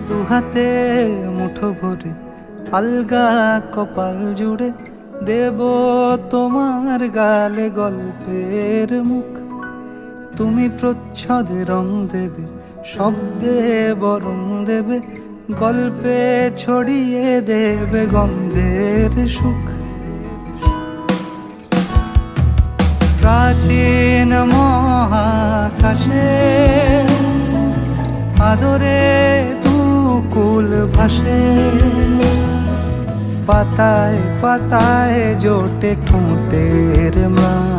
দুহাতে মুঠো ভরে আলগা কপাল জুড়ে দেব তোমার গালে গল্পের মুখ। তুমি প্রচ্ছদে রং দেবে, শব্দে বরং দেবে, গল্পে ছড়িয়ে দেবে গন্ধের সুখ। প্রাচীন মহাকাশে আদরে তুকুল ভাসে, পাতায় পাতায় জোটে ঠোঁটের ম্লান।